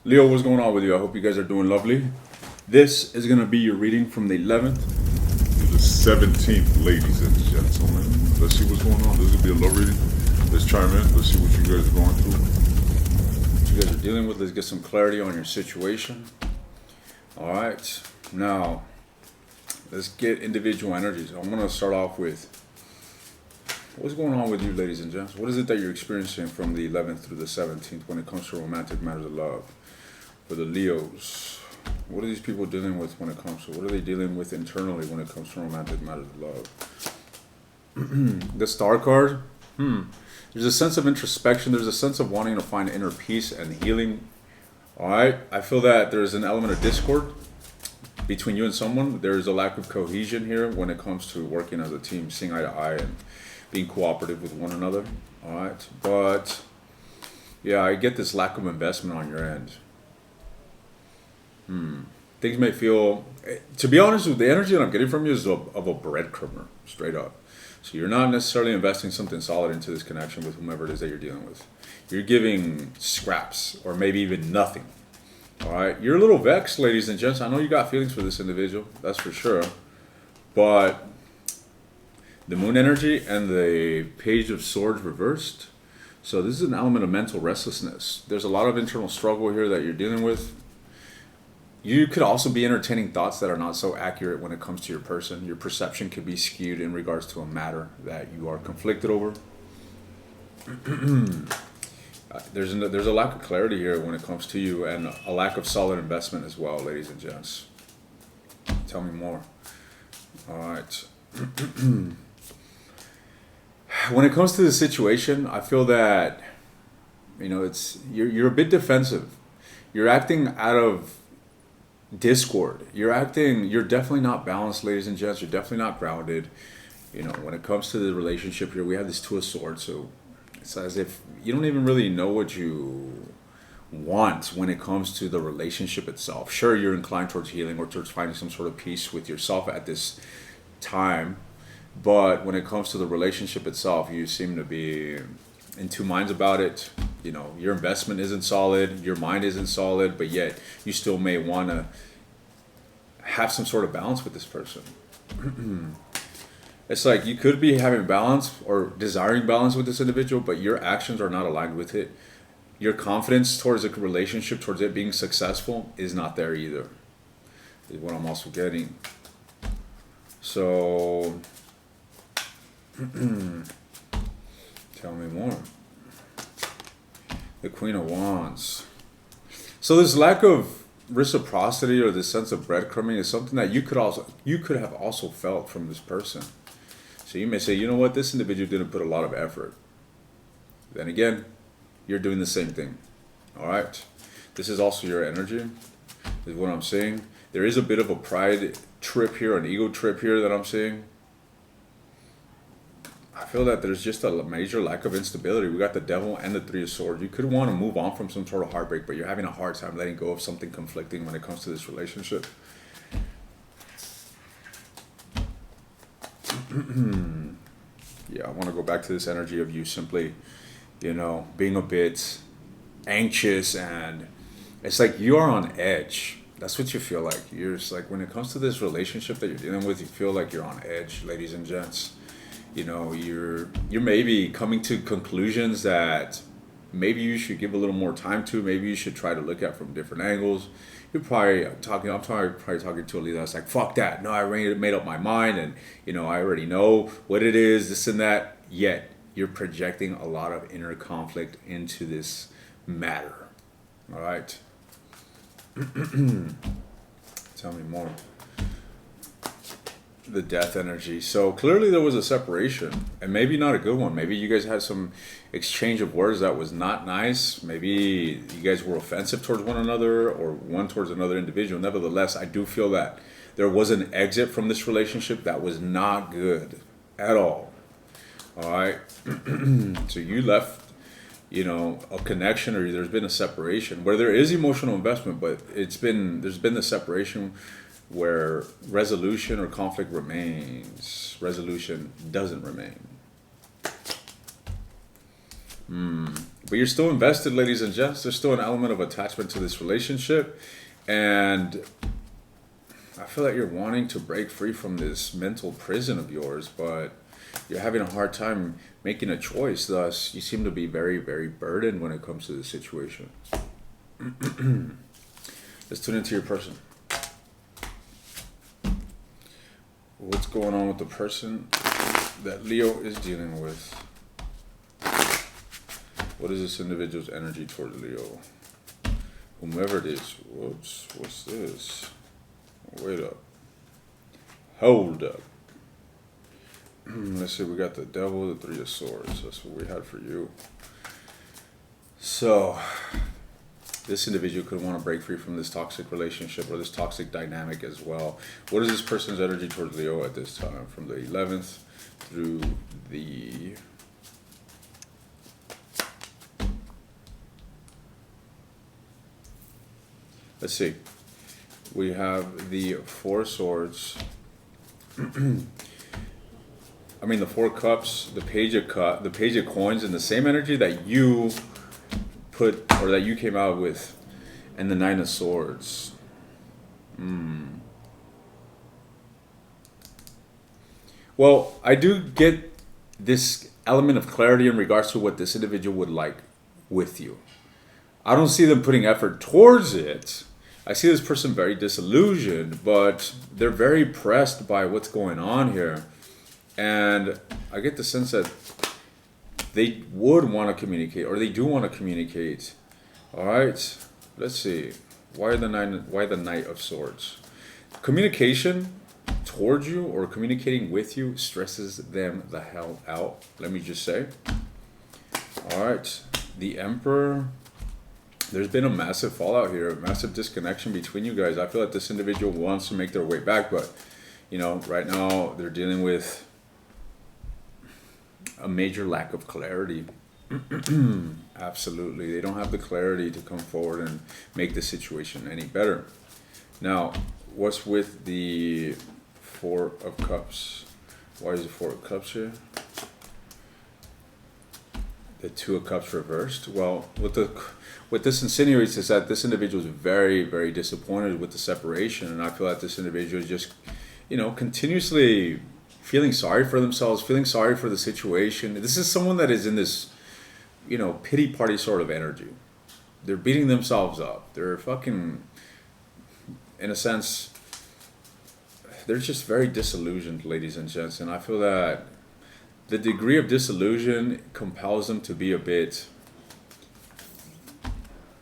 Leo, what's going on with you? I hope you guys are doing lovely. This is going to be your reading from the 11th To the 17th, ladies and gentlemen. Let's see what's going on. This is going to be a love reading. Let's chime in. Let's see what you guys are going through. what you guys are dealing with. Let's get some clarity on your situation. All right. Now, let's get individual energies. I'm going to start off with what's going on with you, ladies and gents. What is it that you're experiencing from the 11th through the 17th when it comes to romantic matters of love? For the Leos, what are these people dealing with when it comes to, what are they dealing with internally when it comes to romantic matters of love? The Star card, there's a sense of introspection. There's a sense of wanting to find inner peace and healing. All right. I feel that there's an element of discord between you and someone. There's a lack of cohesion here when it comes to working as a team, seeing eye to eye and being cooperative with one another. All right. But yeah, I get this lack of investment on your end. Things may feel, to be honest, with the energy that I'm getting from you is of a breadcrumber, straight up. So you're not necessarily investing something solid into this connection with whomever it is that you're dealing with. You're giving scraps or maybe even nothing. All right. You're a little vexed, ladies and gents. I know you got feelings for this individual, that's for sure. But the moon energy and the page of swords reversed. So this is an element of mental restlessness. There's a lot of internal struggle here that you're dealing with. You could also be entertaining thoughts that are not so accurate when it comes to your person. Your perception could be skewed in regards to a matter that you are conflicted over. There's a lack of clarity here when it comes to you, and a lack of solid investment as well, ladies and gents. Tell me more. All right. When it comes to the situation, I feel that it's you're a bit defensive. You're acting out of discord. You're definitely not balanced, ladies and gents. You're definitely not grounded. When it comes to the relationship here, we have this two of swords. So it's as if you don't even really know what you want when it comes to the relationship itself. Sure, you're inclined towards healing or towards finding some sort of peace with yourself at this time. But when it comes to the relationship itself, you seem to be in two minds about it. Your investment isn't solid, your mind isn't solid, but yet you still may want to have some sort of balance with this person. It's like you could be having balance or desiring balance with this individual, but your actions are not aligned with it. Your confidence towards a relationship, towards it being successful, is not there either, is what I'm also getting. So, tell me more. The Queen of Wands. So this lack of reciprocity or this sense of breadcrumbing is something that you could have also felt from this person. So you may say, you know what, this individual didn't put a lot of effort. Then again, you're doing the same thing. All right. This is also your energy, is what I'm saying. There is a bit of a pride trip here, an ego trip here that I'm seeing. I feel that there's just a major lack of instability. We got the Devil and the Three of Swords. You could want to move on from some sort of heartbreak, but you're having a hard time letting go of something conflicting when it comes to this relationship. Yeah, I want to go back to this energy of you simply, being a bit anxious, and it's like you are on edge. That's what you feel like. You're just like, when it comes to this relationship that you're dealing with, you feel like you're on edge, ladies and gents. You're maybe coming to conclusions that maybe you should give a little more time to. Maybe you should try to look at from different angles. You're probably talking. Probably talking to a leader that's like, "Fuck that! No, I already made up my mind, and I already know what it is, this and that." Yet you're projecting a lot of inner conflict into this matter. All right. Tell me more. The Death energy. So clearly there was a separation, and maybe not a good one. Maybe you guys had some exchange of words that was not nice. Maybe you guys were offensive towards one another or one towards another individual. Nevertheless, I do feel that there was an exit from this relationship that was not good at all. All right. So you left, a connection, or there's been a separation where there is emotional investment, but there's been the separation where resolution or conflict remains. Resolution doesn't remain. But you're still invested, ladies and gents. There's still an element of attachment to this relationship. And I feel like you're wanting to break free from this mental prison of yours, but you're having a hard time making a choice. Thus, you seem to be very, very burdened when it comes to this situation. Let's tune into your person. What's going on with the person that Leo is dealing with? What is this individual's energy toward Leo? Whomever it is. Whoops, what's this? Wait up. Hold up. Let's see, we got the devil, the three of swords. That's what we had for you. So, this individual could want to break free from this toxic relationship or this toxic dynamic as well. What is this person's energy towards Leo at this time? From the 11th through the... Let's see. We have the Four Swords. I mean, the Four Cups, the Page of Coins, and the same energy that you put, or that you came out with, and the Nine of Swords. Well, I do get this element of clarity in regards to what this individual would like with you. I don't see them putting effort towards it. I see this person very disillusioned, but they're very pressed by what's going on here. And I get the sense that they would want to communicate, or they do want to communicate. All right, let's see. Why the Knight of Swords? Communication towards you or communicating with you stresses them the hell out. Let me just say. All right, the Emperor. There's been a massive fallout here, a massive disconnection between you guys. I feel like this individual wants to make their way back, but right now they're dealing with a major lack of clarity. Absolutely. They don't have the clarity to come forward and make the situation any better. Now, what's with the Four of Cups? Why is the Four of Cups here? The Two of Cups reversed. Well, what this insinuates is that this individual is very, very disappointed with the separation, and I feel like this individual is just, continuously feeling sorry for themselves, feeling sorry for the situation. This is someone that is in this, pity party sort of energy. They're beating themselves up. They're fucking, in a sense, they're just very disillusioned, ladies and gents, and I feel that the degree of disillusion compels them to be a bit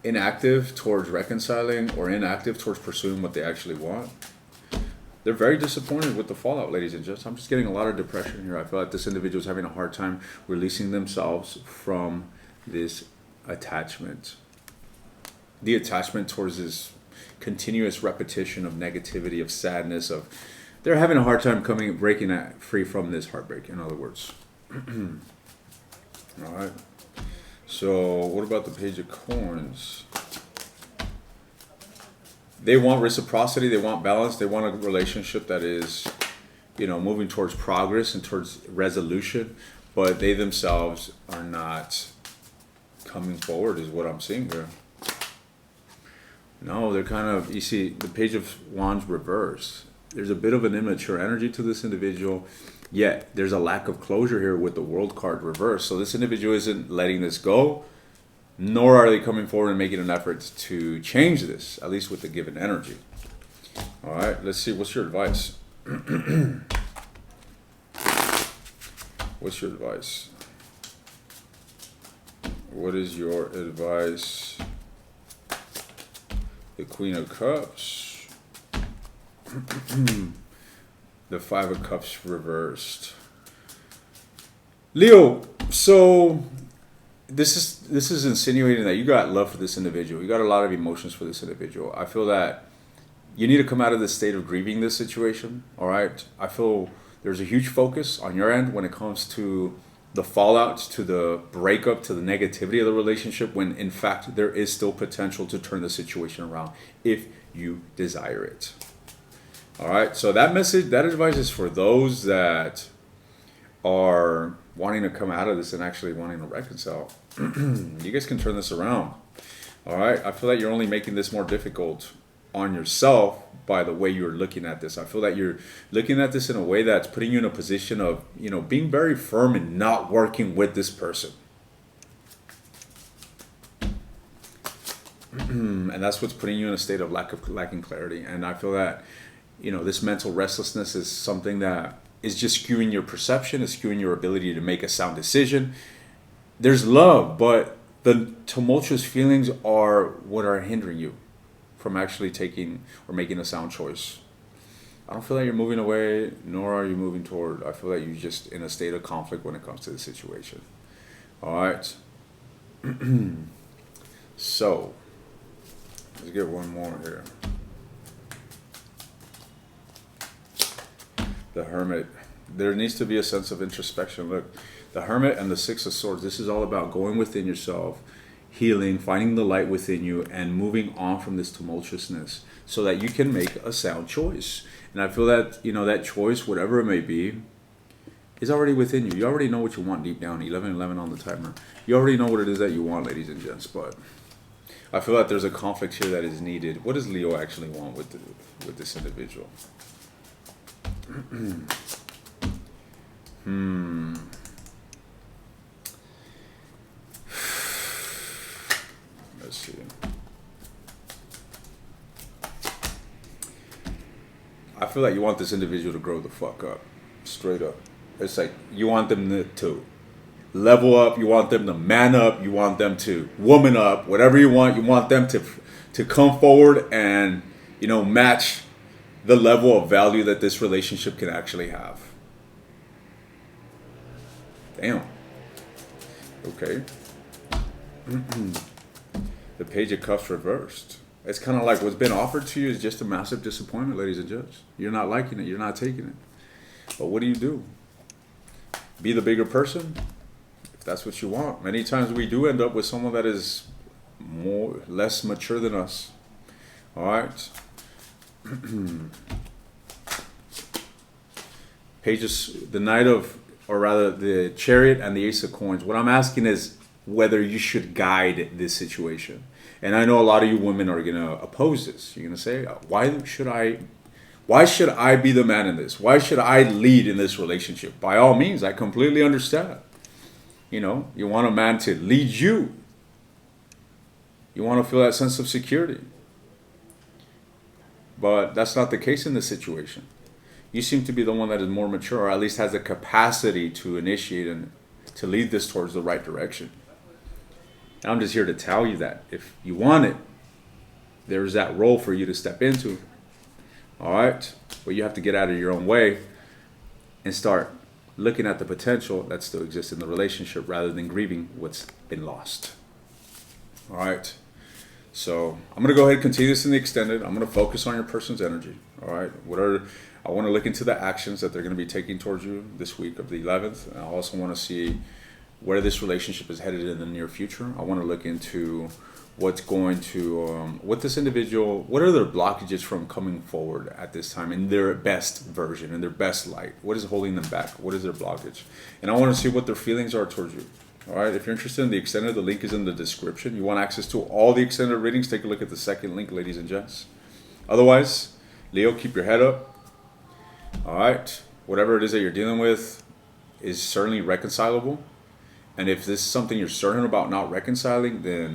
inactive towards reconciling or inactive towards pursuing what they actually want. They're very disappointed with the fallout, ladies and gents. I'm just getting a lot of depression here. I feel like this individual is having a hard time releasing themselves from this attachment. The attachment towards this continuous repetition of negativity, of sadness, of they're having a hard time breaking free from this heartbreak, in other words. All right. So what about the Page of Coins? They want reciprocity, they want balance, they want a relationship that is, moving towards progress and towards resolution, but they themselves are not coming forward, is what I'm seeing here. No, they're kind of, you see, the Page of Wands reversed. There's a bit of an immature energy to this individual, yet there's a lack of closure here with the World card reversed. So this individual isn't letting this go, nor are they coming forward and making an effort to change this, at least with the given energy. All right, let's see. What's your advice? What's your advice? What is your advice? The Queen of Cups. The Five of Cups reversed. Leo, so this is insinuating that you got love for this individual. You got a lot of emotions for this individual. I feel that you need to come out of this state of grieving this situation. All right. I feel there's a huge focus on your end when it comes to the fallout, to the breakup, to the negativity of the relationship, when in fact there is still potential to turn the situation around if you desire it. All right, so that advice is for those that are wanting to come out of this and actually wanting to reconcile. You guys can turn this around. All right. I feel that you're only making this more difficult on yourself by the way you're looking at this. I feel that you're looking at this in a way that's putting you in a position of, being very firm and not working with this person. And that's what's putting you in a state of lacking clarity. And I feel that, this mental restlessness is something that is just skewing your perception, is skewing your ability to make a sound decision. There's love, but the tumultuous feelings are what are hindering you from actually taking or making a sound choice. I don't feel that you're moving away, nor are you moving toward. I feel that you're just in a state of conflict when it comes to the situation. All right. So, let's get one more here. The Hermit. There needs to be a sense of introspection. Look, the Hermit and the Six of Swords, this is all about going within yourself, healing, finding the light within you, and moving on from this tumultuousness so that you can make a sound choice. And I feel that, that choice, whatever it may be, is already within you. You already know what you want deep down. 11:11 on the timer. You already know what it is that you want, ladies and gents. But I feel that there's a conflict here that is needed. What does Leo actually want with this individual? Let's see. I feel like you want this individual to grow the fuck up. Straight up. It's like you want them to level up, you want them to man up, you want them to woman up, whatever you want them to come forward and, match the level of value that this relationship can actually have. Damn. Okay. The Page of Cups reversed. It's kind of like what's been offered to you is just a massive disappointment, ladies and gents. You're not liking it. You're not taking it. But what do? Be the bigger person? If that's what you want. Many times we do end up with someone that is less mature than us. All right. The Knight of, or rather the Chariot and the Ace of Coins. What I'm asking is whether you should guide this situation. And I know a lot of you women are going to oppose this. You're going to say, why should I be the man in this? Why should I lead in this relationship? By all means, I completely understand. You want a man to lead you. You want to feel that sense of security. But that's not the case in this situation. You seem to be the one that is more mature, or at least has the capacity to initiate and to lead this towards the right direction. And I'm just here to tell you that if you want it, there's that role for you to step into. All right? But you have to get out of your own way and start looking at the potential that still exists in the relationship rather than grieving what's been lost. All right? So I'm going to go ahead and continue this in the extended. I'm going to focus on your person's energy. All right? I want to look into the actions that they're going to be taking towards you this week of the 11th. And I also want to see where this relationship is headed in the near future. I want to look into what's going to, what this individual, what are their blockages from coming forward at this time in their best version, in their best light? What is holding them back? What is their blockage? And I want to see what their feelings are towards you. All right, if you're interested in the extended, the link is in the description. You want access to all the extended readings, take a look at the second link, ladies and gents. Otherwise, Leo, keep your head up. All right, whatever it is that you're dealing with is certainly reconcilable. And if this is something you're certain about not reconciling, then,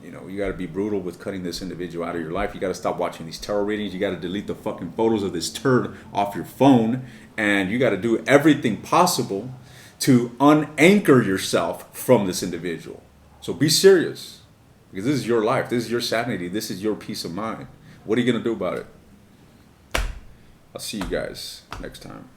you got to be brutal with cutting this individual out of your life. You got to stop watching these tarot readings. You got to delete the fucking photos of this turd off your phone. And you got to do everything possible to unanchor yourself from this individual. So be serious, because this is your life. This is your sanity. This is your peace of mind. What are you going to do about it? I'll see you guys next time.